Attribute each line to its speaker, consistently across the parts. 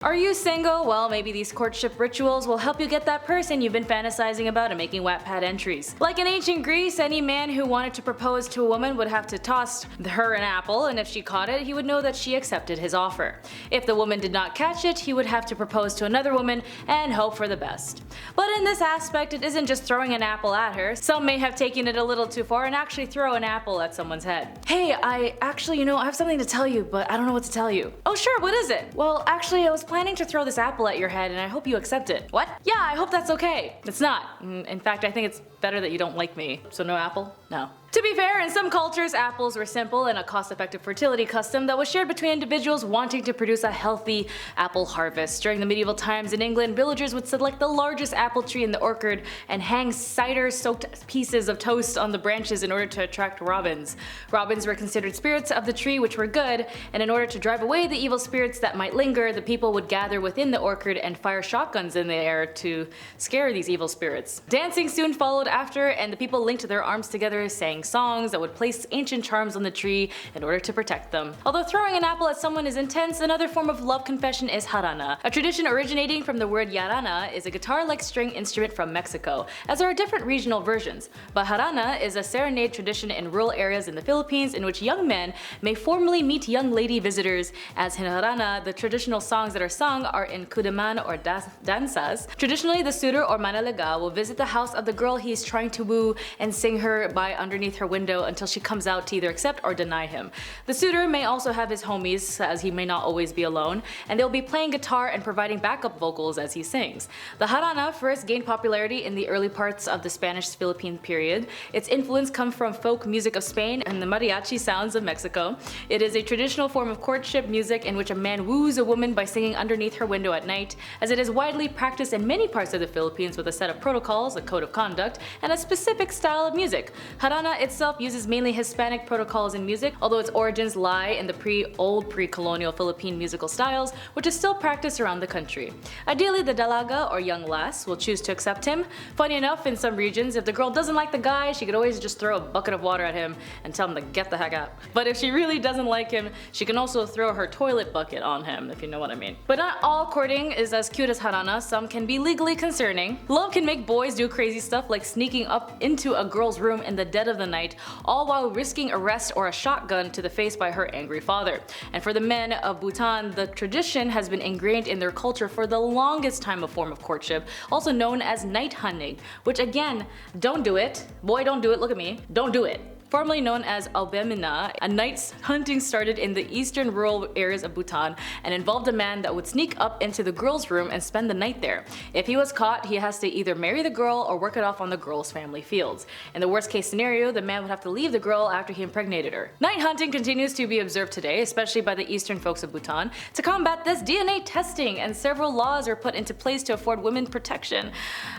Speaker 1: Are you single? Well, maybe these courtship rituals will help you get that person you've been fantasizing about and making Wattpad entries. Like in ancient Greece, any man who wanted to propose to a woman would have to toss her an apple, and if she caught it, he would know that she accepted his offer. If the woman did not catch it, he would have to propose to another woman and hope for the best. But in this aspect, it isn't just throwing an apple at her. Some may have taken it a little too far and actually throw an apple at someone's head. Hey, I have something to tell you, but I don't know what to tell you. Oh sure, what is it? Well, actually, I was planning to throw this apple at your head and I hope you accept it. What? Yeah, I hope that's okay. It's not. In fact, I think it's better that you don't like me. So no apple? No. To be fair, in some cultures, apples were simple and a cost-effective fertility custom that was shared between individuals wanting to produce a healthy apple harvest. During the medieval times in England, villagers would select the largest apple tree in the orchard and hang cider-soaked pieces of toast on the branches in order to attract robins. Robins were considered spirits of the tree, which were good, and in order to drive away the evil spirits that might linger, the people would gather within the orchard and fire shotguns in the air to scare these evil spirits. Dancing soon followed after, and the people linked their arms together, sang songs that would place ancient charms on the tree in order to protect them. Although throwing an apple at someone is intense, another form of love confession is Harana. A tradition originating from the word Yarana is a guitar-like string instrument from Mexico, as there are different regional versions. But Harana is a serenade tradition in rural areas in the Philippines in which young men may formally meet young lady visitors. As in Harana, the traditional songs that are sung are in kudaman or dansas. Traditionally, the suitor or manalaga will visit the house of the girl he is trying to woo and sing her by underneath her window until she comes out to either accept or deny him. The suitor may also have his homies, as he may not always be alone, and they'll be playing guitar and providing backup vocals as he sings. The Harana first gained popularity in the early parts of the Spanish-Philippine period. Its influence comes from folk music of Spain and the mariachi sounds of Mexico. It is a traditional form of courtship music in which a man woos a woman by singing underneath her window at night, as it is widely practiced in many parts of the Philippines with a set of protocols, a code of conduct, and a specific style of music. Harana itself uses mainly Hispanic protocols in music, although its origins lie in the pre-colonial Philippine musical styles, which is still practiced around the country. Ideally, the dalaga or young lass will choose to accept him. Funny enough, in some regions, if the girl doesn't like the guy, she could always just throw a bucket of water at him and tell him to get the heck out. But if she really doesn't like him, she can also throw her toilet bucket on him, if you know what I mean. But not all courting is as cute as Harana. Some can be legally concerning. Love can make boys do crazy stuff like sneaking up into a girl's room in the dead of the night, all while risking arrest or a shotgun to the face by her angry father. And for the men of Bhutan, the tradition has been ingrained in their culture for the longest time, a form of courtship, also known as night hunting, which again, don't do it. Boy, don't do it, look at me. Don't do it. Formerly known as albemina, a night hunting started in the eastern rural areas of Bhutan and involved a man that would sneak up into the girl's room and spend the night there. If he was caught, he has to either marry the girl or work it off on the girl's family fields. In the worst case scenario, the man would have to leave the girl after he impregnated her. Night hunting continues to be observed today, especially by the eastern folks of Bhutan. To combat this, DNA testing and several laws are put into place to afford women protection.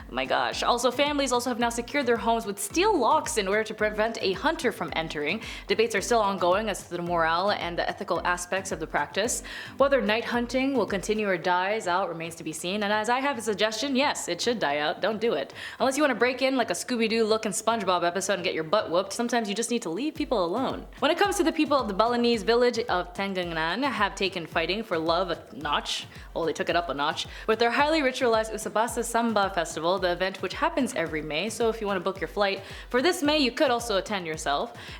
Speaker 1: My gosh. Also, families also have now secured their homes with steel locks in order to prevent a hunter from entering. Debates are still ongoing as to the morale and the ethical aspects of the practice. Whether night hunting will continue or dies out remains to be seen, and as I have a suggestion, yes, it should die out. Don't do it. Unless you want to break in like a Scooby-Doo looking SpongeBob episode and get your butt whooped, sometimes you just need to leave people alone. When it comes to the people of the Balinese village of Tengangnan have taken fighting for love a notch. Well, they took it up a notch with their highly ritualized Usasa Sambba festival, the event which happens every May, so if you want to book your flight for this May, you could also attend yourself.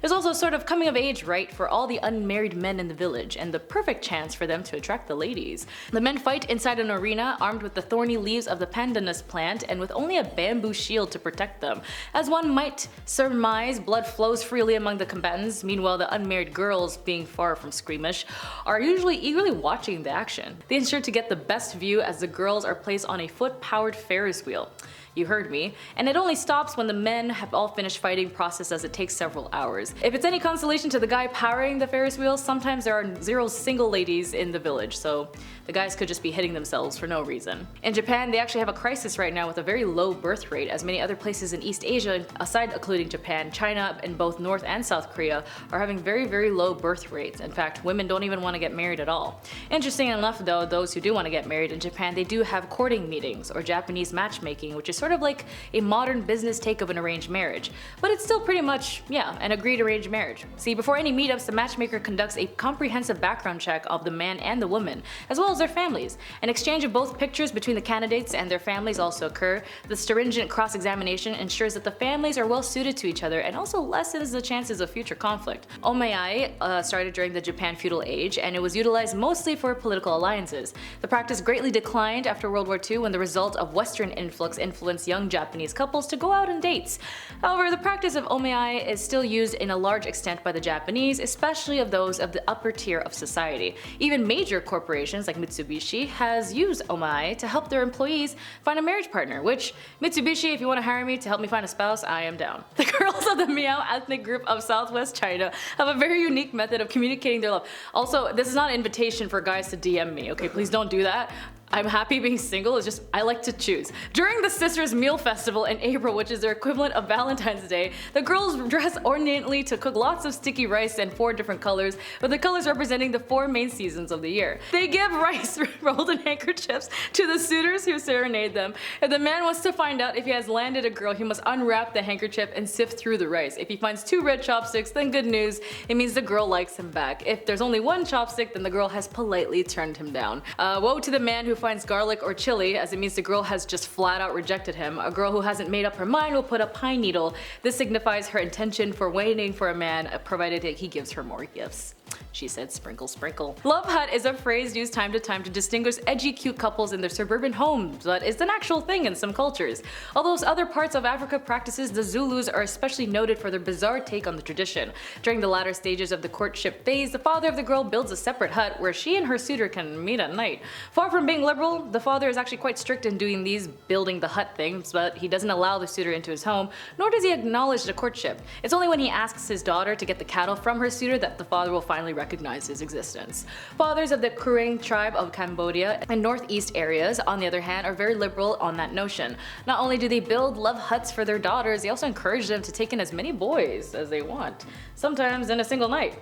Speaker 1: It's also sort of coming of age rite for all the unmarried men in the village, and the perfect chance for them to attract the ladies. The men fight inside an arena armed with the thorny leaves of the pandanus plant and with only a bamboo shield to protect them. As one might surmise, blood flows freely among the combatants. Meanwhile, the unmarried girls, being far from squeamish, are usually eagerly watching the action. They ensure to get the best view as the girls are placed on a foot-powered Ferris wheel. You heard me. And it only stops when the men have all finished fighting, process as it takes several hours. If it's any consolation to the guy powering the Ferris wheel, sometimes there are zero single ladies in the village, so the guys could just be hitting themselves for no reason. In Japan, they actually have a crisis right now with a very low birth rate, as many other places in East Asia, aside including Japan, China, and both North and South Korea, are having very, very low birth rates. In fact, women don't even want to get married at all. Interesting enough though, those who do want to get married in Japan, they do have courting meetings, or Japanese matchmaking, which is sort of like a modern business take of an arranged marriage. But it's still pretty much, yeah, an agreed arranged marriage. See, before any meetups, the matchmaker conducts a comprehensive background check of the man and the woman, as well as their families. An exchange of both pictures between the candidates and their families also occur. The stringent cross-examination ensures that the families are well suited to each other and also lessens the chances of future conflict. Omae started during the Japan feudal age, and it was utilized mostly for political alliances. The practice greatly declined after World War II when the result of Western influx influenced young Japanese couples to go out on dates. However, the practice of omae is still used in a large extent by the Japanese, especially of those of the upper tier of society. Even major corporations like Mitsubishi has used omae to help their employees find a marriage partner, which, Mitsubishi, if you want to hire me to help me find a spouse, I am down. The girls of the Miao ethnic group of southwest China have a very unique method of communicating their love. Also, this is not an invitation for guys to DM me, okay? Please don't do that. I'm happy being single, it's just I like to choose. During the Sisters Meal Festival in April, which is their equivalent of Valentine's Day, the girls dress ornately to cook lots of sticky rice in 4 different colors, with the colors representing the 4 main seasons of the year. They give rice rolled in handkerchiefs to the suitors who serenade them. If the man wants to find out if he has landed a girl, he must unwrap the handkerchief and sift through the rice. If he finds 2 red chopsticks, then good news, it means the girl likes him back. If there's only 1 chopstick, then the girl has politely turned him down. Woe to the man who finds garlic or chili, as it means the girl has just flat out rejected him. A girl who hasn't made up her mind will put a pine needle. This signifies her intention for waiting for a man, provided he gives her more gifts. She said sprinkle sprinkle. Love hut is a phrase used time to time to distinguish edgy cute couples in their suburban homes, but it's an actual thing in some cultures. Although other parts of Africa practices, the Zulus are especially noted for their bizarre take on the tradition. During the latter stages of the courtship phase, the father of the girl builds a separate hut where she and her suitor can meet at night. Far from being liberal, the father is actually quite strict in doing these building the hut things, but he doesn't allow the suitor into his home, nor does he acknowledge the courtship. It's only when he asks his daughter to get the cattle from her suitor that the father will finally recognize his existence. Fathers of the Krueng tribe of Cambodia and northeast areas, on the other hand, are very liberal on that notion. Not only do they build love huts for their daughters, they also encourage them to take in as many boys as they want, sometimes in a single night.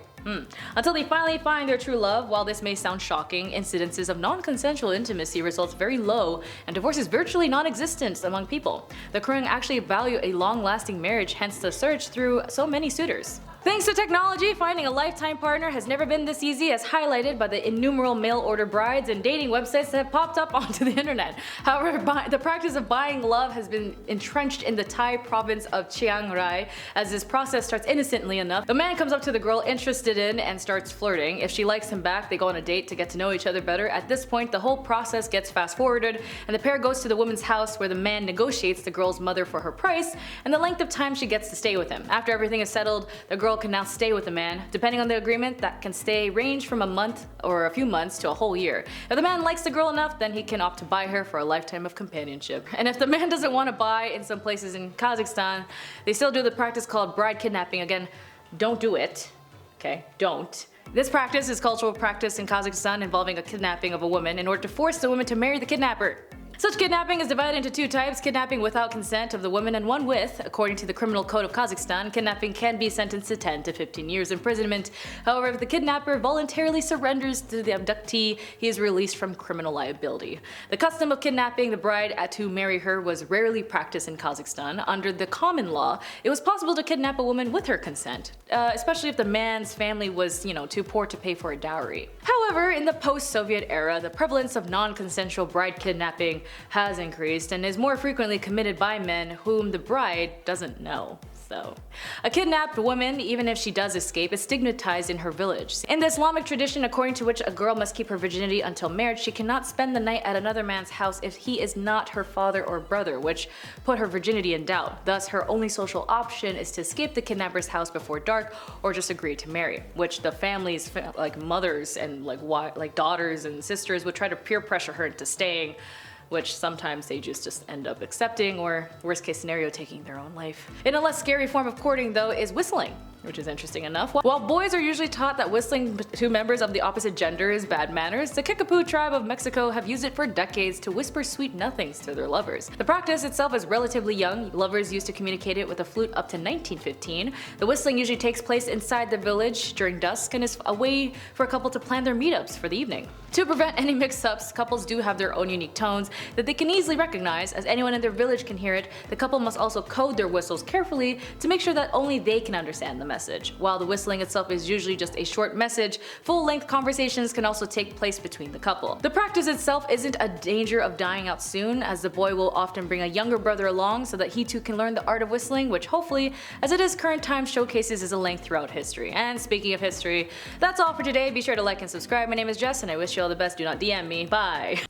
Speaker 1: Until they finally find their true love. While this may sound shocking, incidences of non-consensual intimacy results very low, and divorce is virtually non-existent among people. The Krueng actually value a long-lasting marriage, hence the search through so many suitors. Thanks to technology, finding a lifetime partner has never been this easy, as highlighted by the innumerable mail-order brides and dating websites that have popped up onto the internet. However, the practice of buying love has been entrenched in the Thai province of Chiang Rai, as this process starts innocently enough. The man comes up to the girl interested in and starts flirting. If she likes him back, they go on a date to get to know each other better. At this point, the whole process gets fast-forwarded, and the pair goes to the woman's house where the man negotiates the girl's mother for her price and the length of time she gets to stay with him. After everything is settled, the girl can now stay with the man. Depending on the agreement, that can stay range from a month or a few months to a whole year. If the man likes the girl enough, then he can opt to buy her for a lifetime of companionship. And if the man doesn't want to buy, in some places in Kazakhstan, they still do the practice called bride kidnapping. Again, don't do it. Okay, don't. This practice is cultural practice in Kazakhstan involving a kidnapping of a woman in order to force the woman to marry the kidnapper. Such kidnapping is divided into 2 types: kidnapping without consent of the woman and one with. According to the Criminal Code of Kazakhstan, kidnapping can be sentenced to 10 to 15 years imprisonment. However, if the kidnapper voluntarily surrenders to the abductee, he is released from criminal liability. The custom of kidnapping the bride to marry her was rarely practiced in Kazakhstan. Under the common law, it was possible to kidnap a woman with her consent, especially if the man's family was, too poor to pay for a dowry. However, in the post-Soviet era, the prevalence of non-consensual bride kidnapping has increased and is more frequently committed by men whom the bride doesn't know. So, a kidnapped woman, even if she does escape, is stigmatized in her village. In the Islamic tradition, according to which a girl must keep her virginity until marriage, she cannot spend the night at another man's house if he is not her father or brother, which put her virginity in doubt. Thus, her only social option is to escape the kidnapper's house before dark, or just agree to marry, which the families, like mothers and like daughters and sisters, would try to peer pressure her into staying, which sometimes they just end up accepting, or worst case scenario, taking their own life. In a less scary form of courting though is whistling, which is interesting enough. While boys are usually taught that whistling to members of the opposite gender is bad manners, the Kickapoo tribe of Mexico have used it for decades to whisper sweet nothings to their lovers. The practice itself is relatively young. Lovers used to communicate it with a flute up to 1915. The whistling usually takes place inside the village during dusk and is a way for a couple to plan their meetups for the evening. To prevent any mix-ups, couples do have their own unique tones that they can easily recognize, as anyone in their village can hear it. The couple must also code their whistles carefully to make sure that only they can understand the message. While the whistling itself is usually just a short message, full-length conversations can also take place between the couple. The practice itself isn't a danger of dying out soon, as the boy will often bring a younger brother along so that he too can learn the art of whistling, which hopefully, as it is current time, showcases as a length throughout history. And speaking of history, that's all for today. Be sure to like and subscribe. My name is Jess and I wish you all the best. Do not DM me. Bye!